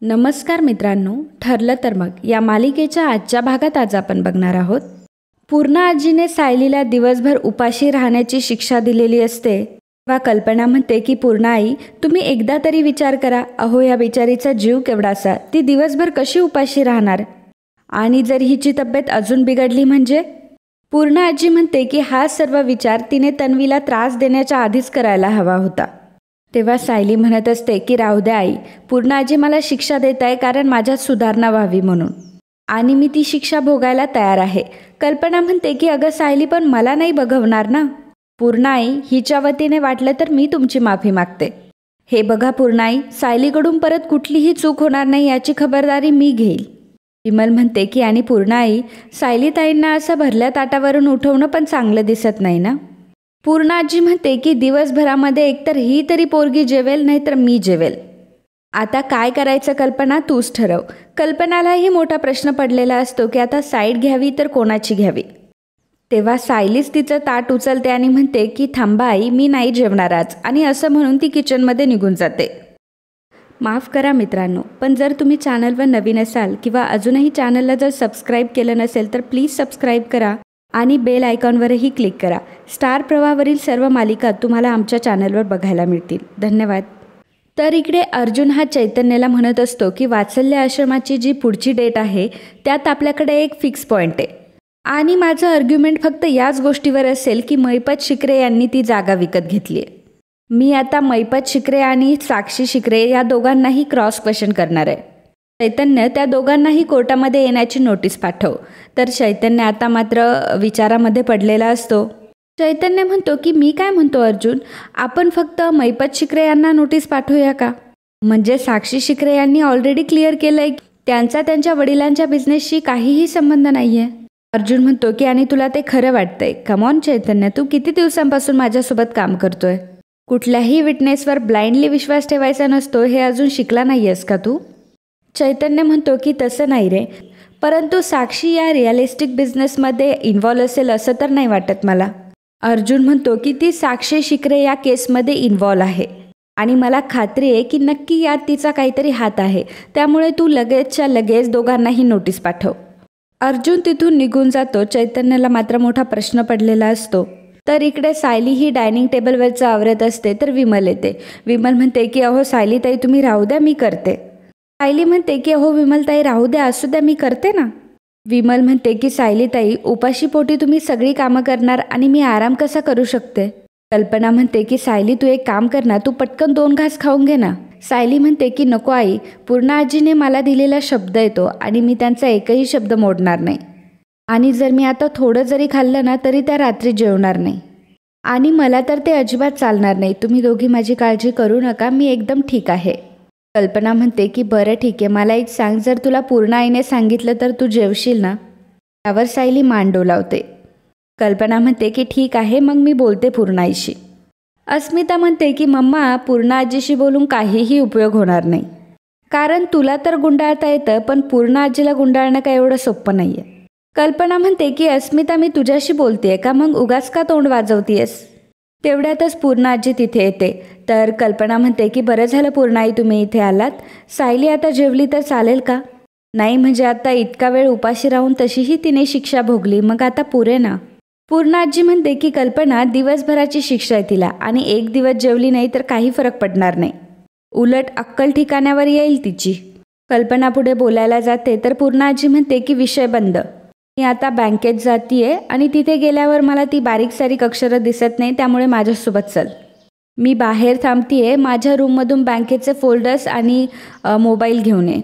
नमस्कार मित्रांनो, ठरलं तर मग या मालिकेच्या आजच्या भागात आज आपण बघणार आहोत. पूर्णा आजीने सायलीला दिवसभर उपाशी राहण्याची शिक्षा दिलेली असते वा कल्पना म्हणते की पूर्णा आई, तुम्ही एकदा तरी विचार करा, अहो या बिचारीचा जीव केवढासा, ती दिवसभर कशी उपाशी राहणार आणि जर हिची तब्येत अजून बिघडली म्हणजे. पूर्णा आजी म्हणते की हा सर्व विचार तिने तन्वीला त्रास देण्याच्या आधीच करायला हवा होता. तेव्हा सायली म्हणत असते की राहू द्या आई, पूर्णा आजी मला शिक्षा देत आहे कारण माझ्यात सुधारणा व्हावी म्हणून, आणि मी ती शिक्षा भोगायला तयार आहे. कल्पना म्हणते की अगं सायली, पण मला नाही बघवणार ना. पूर्णा आई, हिच्या वतीने वाटलं तर मी तुमची माफी मागते. हे बघा पूर्णा आई, सायलीकडून परत कुठलीही चूक होणार नाही याची खबरदारी मी घेईल. विमल म्हणते की आणि पूर्णा आई, सायली ताईंना असं भरल्या ताटावरून उठवणं पण चांगलं दिसत नाही ना. पूर्णा आजी म्हणते की दिवसभरामध्ये एकतर ही तरी पोरगी जेवेल नाहीतर मी जेवेल. आता काय करायचं कल्पना, तूच ठरव. कल्पनालाही मोठा प्रश्न पडलेला असतो की आता साईड घ्यावी तर कोणाची घ्यावी. तेव्हा सायलीच तिचं ताट उचलते आणि म्हणते की थांबा आई, मी नाही जेवणार आज, आणि असं म्हणून ती किचनमध्ये निघून जाते. माफ करा मित्रांनो, पण जर तुम्ही चॅनलवर नवीन असाल किंवा अजूनही चॅनलला जर सबस्क्राईब केलं नसेल तर प्लीज सबस्क्राईब करा आणि बेल आयकॉनवरही क्लिक करा. स्टार प्रवाहावरील सर्व मालिका तुम्हाला आमच्या चॅनलवर बघायला मिळतील. धन्यवाद. तर इकडे अर्जुन हा चैतन्याला म्हणत असतो की वात्सल्य आश्रमाची जी पुढची डेट आहे त्यात आपल्याकडे एक फिक्स पॉईंट आहे, आणि माझं आर्ग्युमेंट फक्त याच गोष्टीवर असेल की मैपत शिकरे यांनी ती जागा विकत घेतली आहे. मी आता मैपत शिकरे आणि साक्षी शिकरे या दोघांनाही क्रॉस क्वेश्चन करणार आहे. चैतन्य, त्या दोघांनाही कोर्टामध्ये येण्याची नोटीस पाठव. तर चैतन्य आता मात्र विचारामध्ये पडलेला असतो. चैतन्य म्हणतो की मी काय म्हणतो अर्जुन, आपण फक्त मैपत शिकरे यांना नोटीस पाठवूया का? म्हणजे साक्षी शिकरे यांनी ऑलरेडी क्लिअर केलंय त्यांचा त्यांच्या वडिलांच्या बिझनेसशी काहीही संबंध नाहीये. अर्जुन म्हणतो की आणि तुला ते खरं वाटतंय? कमॉन चैतन्य, तू किती दिवसांपासून माझ्यासोबत काम करतोय. कुठल्याही विटनेसवर ब्लाइंडली विश्वास ठेवायचा नसतो हे अजून शिकला नाहीयेस का तू? चैतन्य म्हणतो की तसं नाही रे, परंतु साक्षी या रिअलिस्टिक बिझनेसमध्ये इन्व्हॉल्व असेल असं तर नाही वाटत मला. अर्जुन म्हणतो की ती साक्षी शिकरे या केसमध्ये इन्व्हॉल्व आहे आणि मला खात्री आहे की नक्की यात तिचा काहीतरी हात आहे. त्यामुळे तू लगेचच्या लगेच दोघांनाही नोटीस पाठव. अर्जुन तिथून निघून जातो. चैतन्याला मात्र मोठा प्रश्न पडलेला असतो. तर इकडे सायली ही डायनिंग टेबलवरचं आवरत असते तर विमल येते. विमल म्हणते की अहो सायली ताई, तुम्ही राहू द्या, मी करते. सायली म्हणते की अहो विमलताई, राहू द्या, असू द्या, मी करते ना. विमल म्हणते की सायली ताई, उपाशीपोटी तुम्ही सगळी कामं करणार आणि मी आराम कसा करू शकते. कल्पना म्हणते की सायली तू एक काम कर ना, तू पटकन 2 घास खाऊन घे ना. सायली म्हणते की नको आई, पूर्णा आजीने मला दिलेला शब्द येतो आणि मी त्यांचा एकही शब्द मोडणार नाही, आणि जर मी आता थोडं जरी खाल्लं ना तरी त्या रात्री जेवणार नाही, आणि मला तर ते अजिबात चालणार नाही. तुम्ही दोघी माझी काळजी करू नका, मी एकदम ठीक आहे. कल्पना म्हणते की बरं ठीक आहे, मला एक सांग, जर तुला पूर्णा आईने सांगितलं तर तू जेवशील ना? त्यावर सायली मान डोलावते. कल्पना म्हणते की ठीक आहे, मग मी बोलते पूर्णा आईशी. अस्मिता म्हणते की मम्मा, पूर्णा आजीशी बोलून काहीही उपयोग होणार नाही, कारण तुला तर गुंडाळता येतं पण पूर्णा आजीला गुंडाळणं काय एवढं सोपं नाही आहे. कल्पना म्हणते की अस्मिता, मी तुझ्याशी बोलतेय का, मग उगाच का तोंड वाजवतीयस. तेवढ्यातच पूर्णा आजी तिथे येते. तर कल्पना म्हणते की बरं झालं पूर्णा आई तुम्ही इथे आलात. सायली आता जेवली तर चालेल का? नाही म्हणजे आता इतका वेळ उपाशी राहून तशीही तिने शिक्षा भोगली, मग आता पुरे ना. पूर्णा आजी म्हणते की कल्पना, दिवसभराची शिक्षा आहे तिला, आणि एक दिवस जेवली नाही तर काही फरक पडणार नाही, उलट अक्कल ठिकाण्यावर येईल तिची. कल्पना पुढे बोलायला जाते तर पूर्णा आजी म्हणते की विषय बंद, मी आता बँकेत जातीये आणि तिथे गेल्यावर मला ती बारीक सारीक अक्षरं दिसत नाही, त्यामुळे माझ्यासोबत चल. मी बाहेर थांबतीये, माझ्या रूममधून बँकेचे फोल्डर्स आणि मोबाईल घेऊन ये.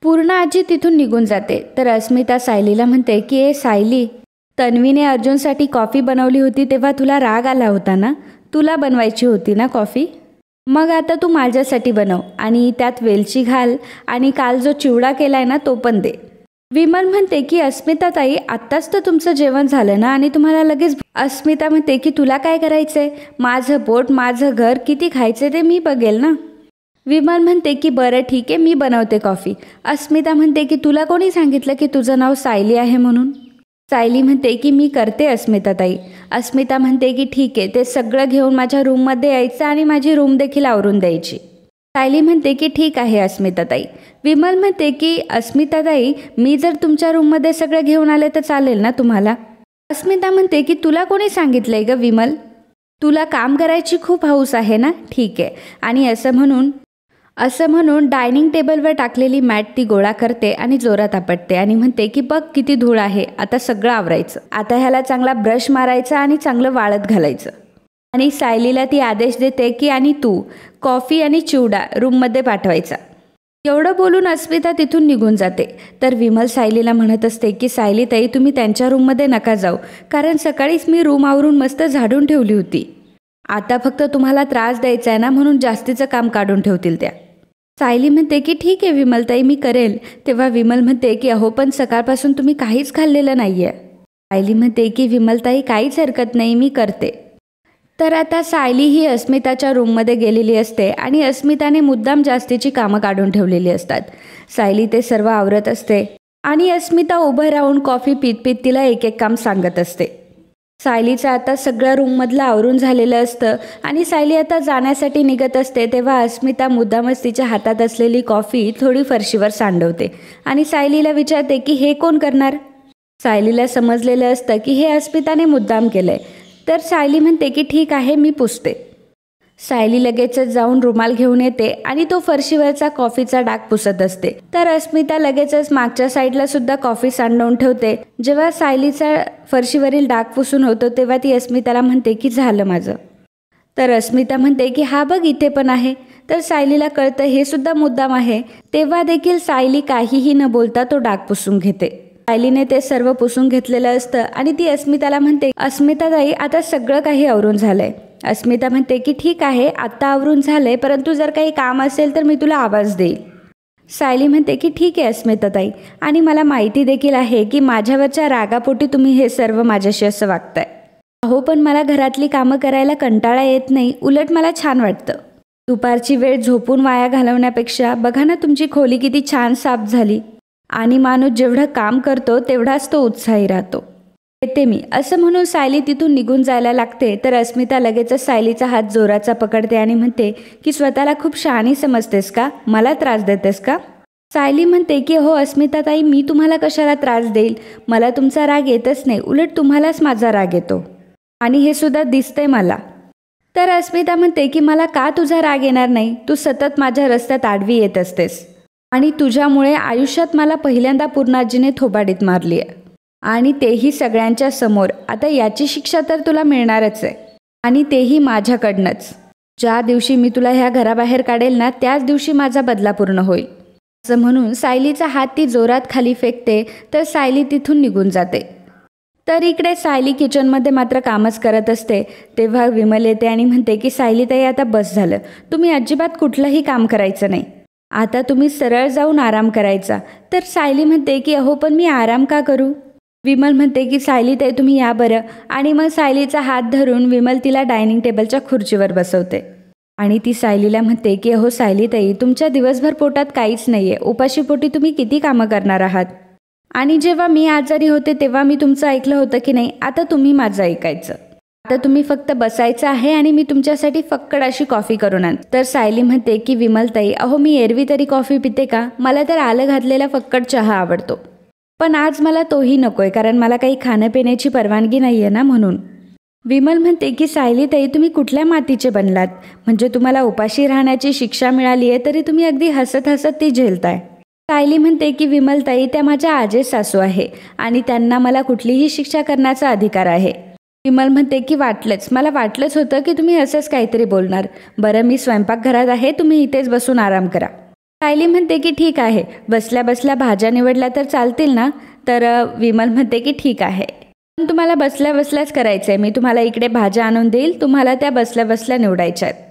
पूर्णा आजी तिथून निघून जाते. तर अस्मिता सायलीला म्हणते की ए सायली, तन्वीने अर्जुनसाठी कॉफी बनवली होती तेव्हा तुला राग आला होता ना, तुला बनवायची होती ना कॉफी, मग आता तू माझ्यासाठी बनव आणि त्यात वेलची घाल, आणि काल जो चिवडा केलाय ना तो पण दे. विमल म्हणते की अस्मिता ताई, आत्ताच तर तुमचं जेवण झालं ना आणि तुम्हाला लगेच. अस्मिता म्हणते की तुला काय करायचंय, माझं पोट माझं घर, किती खायचे ते मी बघेल ना. विमल म्हणते की बरं ठीक आहे, मी बनवते कॉफी. अस्मिता म्हणते की तुला कोणी सांगितलं की तुझं नाव सायली आहे म्हणून. सायली म्हणते की मी करते अस्मिता ताई. अस्मिता म्हणते की ठीक आहे, ते सगळं घेऊन माझ्या रूममध्ये यायचं आणि माझी रूम देखील आवरून द्यायची. सायली म्हणते की ठीक आहे अस्मिताताई. विमल म्हणते की अस्मिताताई, मी जर तुमच्या रूममध्ये सगळं घेऊन आले तर चालेल ना तुम्हाला? अस्मिता म्हणते की तुला कोणी सांगितलंय ग विमल? तुला काम करायची खूप हौस आहे ना? ठीक आहे. आणि असं म्हणून डायनिंग टेबलवर टाकलेली मॅट ती गोळा करते आणि जोरात आपटते आणि म्हणते की बघ किती धूळ आहे, आता सगळं आवरायचं. आता ह्याला चांगला ब्रश मारायचा आणि चांगलं वाळत घालायचं. आणि सायलीला ती आदेश देते की आणि तू कॉफी आणि चिवडा रूममध्ये पाठवायचा. एवढं बोलून अस्मिता तिथून निघून जाते. तर विमल सायलीला म्हणत असते की सायलीताई, तुम्ही त्यांच्या रूममध्ये नका जाऊ, कारण सकाळीच मी रूम आवरून मस्त झाडून ठेवली होती. आता फक्त तुम्हाला त्रास द्यायचा आहे ना, म्हणून जास्तीचं काम काढून ठेवतील त्या. सायली म्हणते की ठीक आहे विमलताई, मी करेल. तेव्हा विमल म्हणते की अहो पण सकाळपासून तुम्ही काहीच खाल्लेलं नाही आहे. सायली म्हणते की विमलताई काहीच हरकत नाही, मी करते. तर आता सायली ही अस्मिताच्या रूममध्ये गेलेली असते आणि अस्मिताने मुद्दाम जास्तीची कामं काढून ठेवलेली असतात. सायली ते सर्व आवरत असते आणि अस्मिता उभं राहून कॉफी पीत पीत तिला एक एक काम सांगत असते. सायलीचं आता सगळं रूममधलं आवरून झालेलं असतं आणि सायली आता जाण्यासाठी निघत असते. तेव्हा अस्मिता मुद्दामच तिच्या हातात असलेली कॉफी थोडी फरशीवर सांडवते आणि सायलीला विचारते की हे कोण करणार? सायलीला समजलेलं असतं की हे अस्मिताने मुद्दाम केलंय. तर सायली म्हणते की ठीक आहे, मी पुसते. सायली लगेचच जाऊन रुमाल घेऊन येते आणि तो फरशीवरचा कॉफीचा डाग पुसत असते. तर अस्मिता लगेचच मागच्या साईडला सुद्धा कॉफी सांडवून ठेवते. जेव्हा सायलीचा फरशीवरील डाग पुसून होतो तेव्हा ती अस्मिताला म्हणते की झालं माझं. तर अस्मिता म्हणते की हा बघ इथे पण आहे. तर सायलीला कळतं हे सुद्धा मुद्दाम आहे. तेव्हा देखील सायली काहीही न बोलता तो डाग पुसून घेते. सायलीने ते सर्व पुसून घेतलेलं असतं आणि ती अस्मिताला म्हणते, अस्मिताताई आता सगळं काही आवरून झालंय. अस्मिता म्हणते की ठीक आहे, आत्ता आवरून झालंय, परंतु जर काही काम असेल तर मी तुला आवाज देईल. सायली म्हणते की ठीक आहे अस्मिताताई, आणि मला माहिती देखील आहे की माझ्यावरच्या रागापोटी तुम्ही हे सर्व माझ्याशी असं वागताय. अहो पण मला घरातली कामं करायला कंटाळा येत नाही, उलट मला छान वाटतं. दुपारची वेळ झोपून वाया घालवण्यापेक्षा बघा ना तुमची खोली किती छान साफ झाली. आणि माणूस जेवढं काम करतो तेवढाच तो उत्साही राहतो. येते मी, असं म्हणून सायली तिथून निघून जायला लागते. तर अस्मिता लगेचच सायलीचा हात जोराचा पकडते आणि म्हणते की स्वतःला खूप शहाणी समजतेस का? मला त्रास देतेस का? सायली म्हणते की हो अस्मिताताई, मी तुम्हाला कशाला त्रास देईल? मला तुमचा राग येतच नाही, उलट तुम्हालाच माझा राग येतो आणि हे सुद्धा दिसतंय मला. तर अस्मिता म्हणते की मला का तुझा राग येणार नाही? तू सतत माझ्या रस्त्यात आडवी येत असतेस आणि तुझ्यामुळे आयुष्यात मला पहिल्यांदा पूर्णाजीने थोबाडीत मारली आहे आणि तेही सगळ्यांच्या समोर. आता याची शिक्षा तर तुला मिळणारच आहे आणि तेही माझ्याकडनंच. ज्या दिवशी मी तुला ह्या घराबाहेर काढेल ना, त्याच दिवशी माझा बदला पूर्ण होईल. असं म्हणून सायलीचा हात ती जोरात खाली फेकते. तर सायली तिथून निघून जाते. तर इकडे सायली किचनमध्ये मात्र कामच करत असते. तेव्हा विमल येते आणि म्हणते की सायलीताई आता बस झालं, तुम्ही अजिबात कुठलंही काम करायचं नाही, आता तुम्ही सरळ जाऊन आराम करायचा. तर सायली म्हणते की अहो पण मी आराम का करू? विमल म्हणते की सायलीताई तुम्ही या बरं. आणि मग सायलीचा हात धरून विमल तिला डायनिंग टेबलच्या खुर्चीवर बसवते आणि ती सायलीला म्हणते की अहो सायलीताई, तुमच्या दिवसभर पोटात काहीच नाही आहे, उपाशीपोटी तुम्ही किती कामं करणार आहात? आणि जेव्हा मी आजारी होते तेव्हा मी तुमचं ऐकलं होतं की नाही? आता तुम्ही माझं ऐकायचं. आता तुम्ही फक्त बसायचं आहे आणि मी तुमच्यासाठी फक्कड अशी कॉफी करून आण. तर सायली म्हणते की विमलताई, अहो मी एरवी तरी कॉफी पिते का? मला तर आलं घातलेला फक्कड चहा आवडतो, पण आज मला तोही नकोय, कारण मला काही खाण्यापिण्याची परवानगी नाही आहे ना, म्हणून. विमल म्हणते की सायलीताई, तुम्ही कुठल्या मातीचे बनलात? म्हणजे तुम्हाला उपाशी राहण्याची शिक्षा मिळाली आहे तरी तुम्ही अगदी हसत हसत ती झेलताय. सायली म्हणते की विमलताई, त्या माझ्या आजे सासू आहे आणि त्यांना मला कुठलीही शिक्षा करण्याचा अधिकार आहे. विमल म्हणते की मला वाटलंच होतं की तुम्ही असंच काहीतरी बोलणार. बरं, मी स्वयंपाकघरात आहे, तुम्ही इथेच बसून आराम करा. सायली म्हणते की ठीक आहे, बसल्या बसल्या भाज्या निवडल्या तर चालतील ना? तर विमल म्हणते की ठीक आहे, पण तुम्हाला बसल्या बसल्याच करायचं आहे. मी तुम्हाला इकडे भाज्या आणून देईल, तुम्हाला त्या बसल्या बसल्या निवडायच्या आहेत.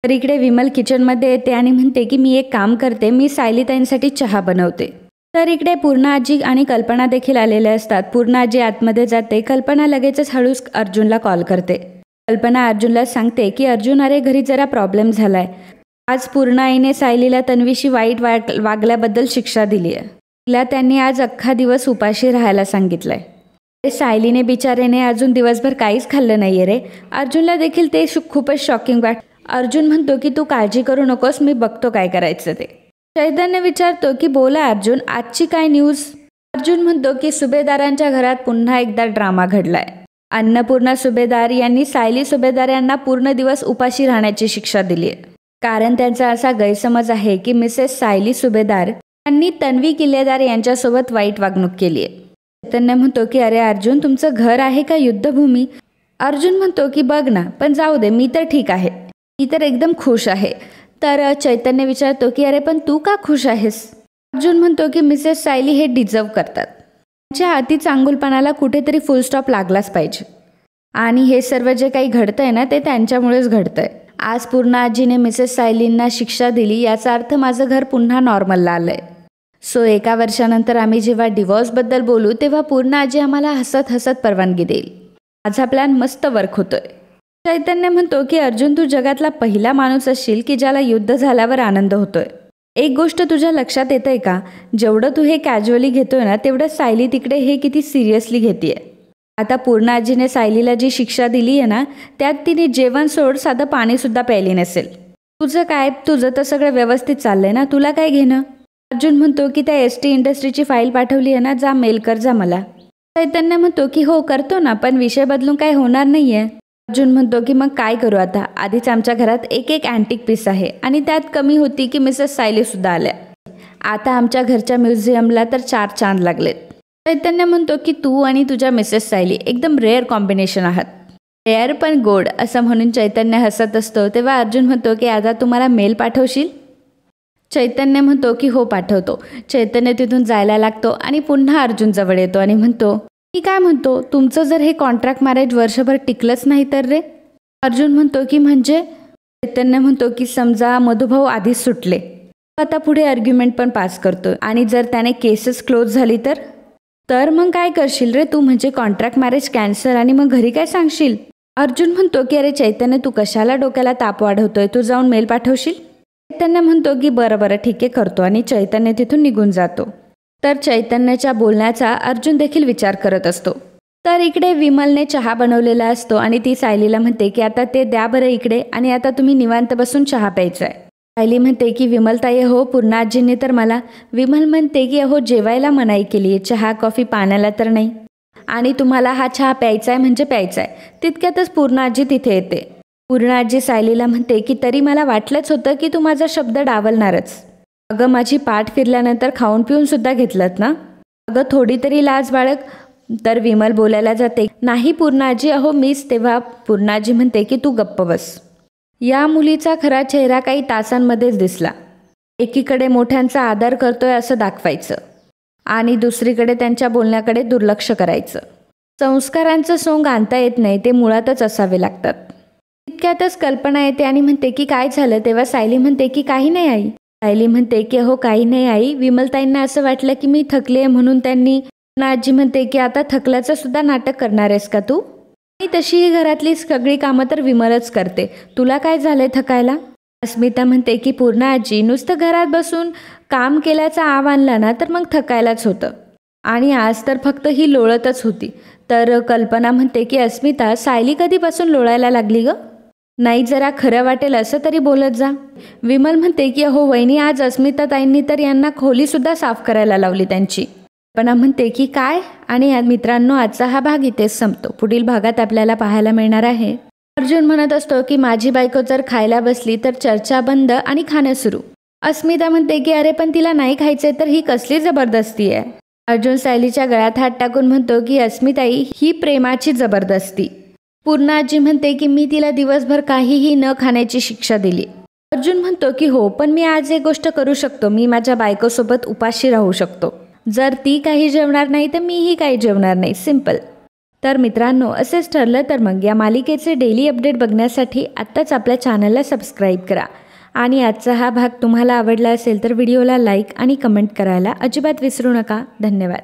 तर इकडे विमल किचनमध्ये येते आणि म्हणते की मी एक काम करते, मी सायलीताईंसाठी चहा बनवते. तर इकडे पूर्णा आजी आणि कल्पना देखील आलेल्या असतात. पूर्णा आजी आतमध्ये जाते. कल्पना लगेचच हळूच अर्जुनला कॉल करते. कल्पना अर्जुनला सांगते की अर्जुन, अरे घरी जरा प्रॉब्लेम झालाय. आज पूर्णा आईने सायलीला तन्वीशी वाईट वागल्याबद्दल शिक्षा दिली आहे. तिला त्यांनी आज अख्खा दिवस उपाशी राहायला सांगितलंय. सायलीने बिचारेने अजून दिवसभर काहीच खाल्लं नाहीये रे. अर्जुनला देखील ते खूपच शॉकिंग अर्जुन म्हणतो की तू काळजी करू नकोस, मी बघतो काय करायचं ते. चैतन्य विचारतो की बोला अर्जुन, आजची काय न्यूज? अर्जुन म्हणतो की सुभेदारांच्या घरात पुन्हा एकदा ड्रामा घडलाय. अन्नपूर्णा सुभेदार यांनी सायली सुभेदार यांना पूर्ण दिवस उपाशी राहण्याची शिक्षा दिली आहे. कारण त्यांचा असा गैरसमज आहे की मिसेस सायली सुभेदार यांनी तन्वी किल्लेदार यांच्यासोबत वाईट वागणूक केली आहे. चैतन्य म्हणतो की अरे अर्जुन, तुमचं घर आहे का युद्धभूमी? अर्जुन म्हणतो की बघ ना, पण जाऊ दे, मी तर ठीक आहे, मी तर एकदम खुश आहे. तर चैतन्य विचारतो की अरे पण तू का खुश आहेस? अर्जुन म्हणतो की मिसेस सायली हे डिझर्व करतात. त्यांच्या अति चांगुलपणाला कुठेतरी फुल स्टॉप लागलाच पाहिजे. आणि हे सर्व जे काही घडतंय ना, ते त्यांच्यामुळेच घडतंय. आज पूर्णा आजीने मिसेस सायलींना शिक्षा दिली, याचा अर्थ माझं घर पुन्हा नॉर्मलला आलंय. सो 1 वर्षानंतर आम्ही जेव्हा डिवॉर्सबद्दल बोलू तेव्हा पूर्णा आजी आम्हाला हसत हसत परवानगी देईल. माझा प्लॅन मस्त वर्क होतोय. चैतन्य म्हणतो की अर्जुन, तू जगातला पहिला माणूस असशील की ज्याला युद्ध झाल्यावर आनंद होतोय. एक गोष्ट तुझ्या लक्षात येतंय का? जेवढं तू हे कॅज्युअली घेतोय ना, तेवढं सायली तिकडे हे किती सिरियसली घेतेय. आता पूर्णा आजीने सायलीला जी शिक्षा दिली आहे ना, त्यात तिने जेवण सोड साधं पाणीसुद्धा प्यायली नसेल. तुझं काय, तुझं तर सगळं व्यवस्थित चाललंय ना, तुला काय घेणं? अर्जुन म्हणतो की त्या ST इंडस्ट्रीची फाईल पाठवली आहे ना, जा मेल कर जा मला. चैतन्य म्हणतो की हो करतो ना, पण विषय बदलून काय होणार नाही आहे. अर्जुन म्हणतो की मग काय करू आता? आधीच आमच्या घरात एक अँटिक पीस आहे आणि त्यात कमी होती की मिसेस सायलीसुद्धा आल्या. आता आमच्या घरच्या म्युझियमला तर 4 चांद लागलेत. चैतन्य म्हणतो की तू आणि तुझ्या मिसेस सायली एकदम रेअर कॉम्बिनेशन आहात. रेअर पण गोड असं म्हणून चैतन्य हसत असतो. तेव्हा अर्जुन म्हणतो की आता तुम्हाला मेल पाठवशील? चैतन्य म्हणतो की हो पाठवतो. चैतन्य तिथून जायला लागतो आणि पुन्हा अर्जुन जवळ येतो आणि म्हणतो की काय म्हणतो, तुमचं जर हे कॉन्ट्रॅक्ट मॅरेज वर्षभर टिकलंच नाही तर रे? अर्जुन म्हणतो की म्हणजे? चैतन्य म्हणतो की समजा मधुभाऊ आधीच सुटले, आता पुढे आर्ग्युमेंट पण पास करतो आणि जर त्याने केसेस क्लोज झाली तर मग काय करशील रे तू? म्हणजे कॉन्ट्रॅक्ट मॅरेज कॅन्सल आणि मग घरी काय सांगशील? अर्जुन म्हणतो की अरे चैतन्य, तू कशाला डोक्याला ताप वाढवतोय, तू जाऊन मेल पाठवशील? चैतन्य म्हणतो की बरं ठीक आहे करतो आणि चैतन्य तिथून निघून जातो. तर चैतन्याच्या बोलण्याचा अर्जुन देखील विचार करत असतो. तर इकडे विमलने चहा बनवलेला असतो आणि ती सायलीला म्हणते की आता ते द्या बरं इकडे आणि आता तुम्ही निवांत बसून चहा प्यायचा आहे. सायली म्हणते की विमलताई हो, पूर्णा आजींनी तर मला. विमल म्हणते की अहो जेवायला मनाई केली आहे, चहा कॉफी पाण्याला तर नाही. आणि तुम्हाला हा चहा प्यायचा आहे म्हणजे प्यायचा आहे. तितक्यातच पूर्णा आजी तिथे येते. पूर्णा आजी सायलीला म्हणते की तरी मला वाटलंच होतं की तू माझा शब्द डावलणारच. अगं माझी पाठ फिरल्यानंतर खाऊन पिऊन सुद्धा घेतलंत ना? अगं थोडी तरी लाज बाळग. तर विमल बोलायला जाते नाही पूर्णा आजी, अहो मीच. तेव्हा पूर्णा आजी म्हणते की तू गप्प बस. या मुलीचा खरा चेहरा काही तासांमध्येच दिसला. एकीकडे मोठ्यांचा आदर करतोय असं दाखवायचं आणि दुसरीकडे त्यांच्या बोलण्याकडे दुर्लक्ष करायचं. संस्कारांचं सोंग आणता येत नाही, ते मुळातच असावे लागतात. इतक्यातच कल्पना येते आणि म्हणते की काय झालं? तेव्हा सायली म्हणते की काही नाही आई. सायली म्हणते की हो काही नाही आई, विमलताईंना असं वाटलं की मी थकले म्हणून त्यांनी. आजी म्हणते की आता थकल्याचं सुद्धा नाटक करणार आहेस का तू? आणि तशीही घरातली सगळी कामं तर विमलच करते, तुला काय झालंय थकायला? अस्मिता म्हणते की पूर्णा आजी, नुसतं घरात बसून काम केल्याचा आव आणला ना तर मग थकायलाच होतं आणि आज तर फक्त ही लोळतच होती. तर कल्पना म्हणते की अस्मिता, सायली कधीपासून लोळायला लागली ग? नाही जरा खरं वाटेल असं तरी बोलत जा. विमल म्हणते की हो वहिनी, आज अस्मिता ताईंनी तर यांना खोलीसुद्धा साफ करायला लावली त्यांची. कल्पना म्हणते की काय? आणि मित्रांनो, आजचा हा भाग इथेच संपतो. पुढील भागात आपल्याला पाहायला मिळणार आहे अर्जुन म्हणत असतो की माझी बायको जर खायला बसली तर चर्चा बंद आणि खाणं सुरू. अस्मिता म्हणते की अरे पण तिला नाही खायचंय तर ही कसली जबरदस्ती आहे? अर्जुन सायलीच्या गळ्यात हात टाकून म्हणतो की अस्मिताई, ही प्रेमाची जबरदस्ती. पूर्णा आजी म्हणते की मी तिला दिवसभर काहीही न खाण्याची शिक्षा दिली. अर्जुन म्हणतो की हो, पण मी आज एक गोष्ट करू शकतो, मी माझ्या बायकोसोबत उपाशी राहू शकतो. जर ती काही जेवणार नाही तर मीही काही जेवणार नाही, सिंपल. तर मित्रांनो, असेच ठरलं तर मग या मालिकेचे डेली अपडेट बघण्यासाठी आत्ताच आपल्या चॅनलला सबस्क्राईब करा. आणि आजचा हा भाग तुम्हाला आवडला असेल तर व्हिडिओला लाईक आणि कमेंट करायला अजिबात विसरू नका. धन्यवाद.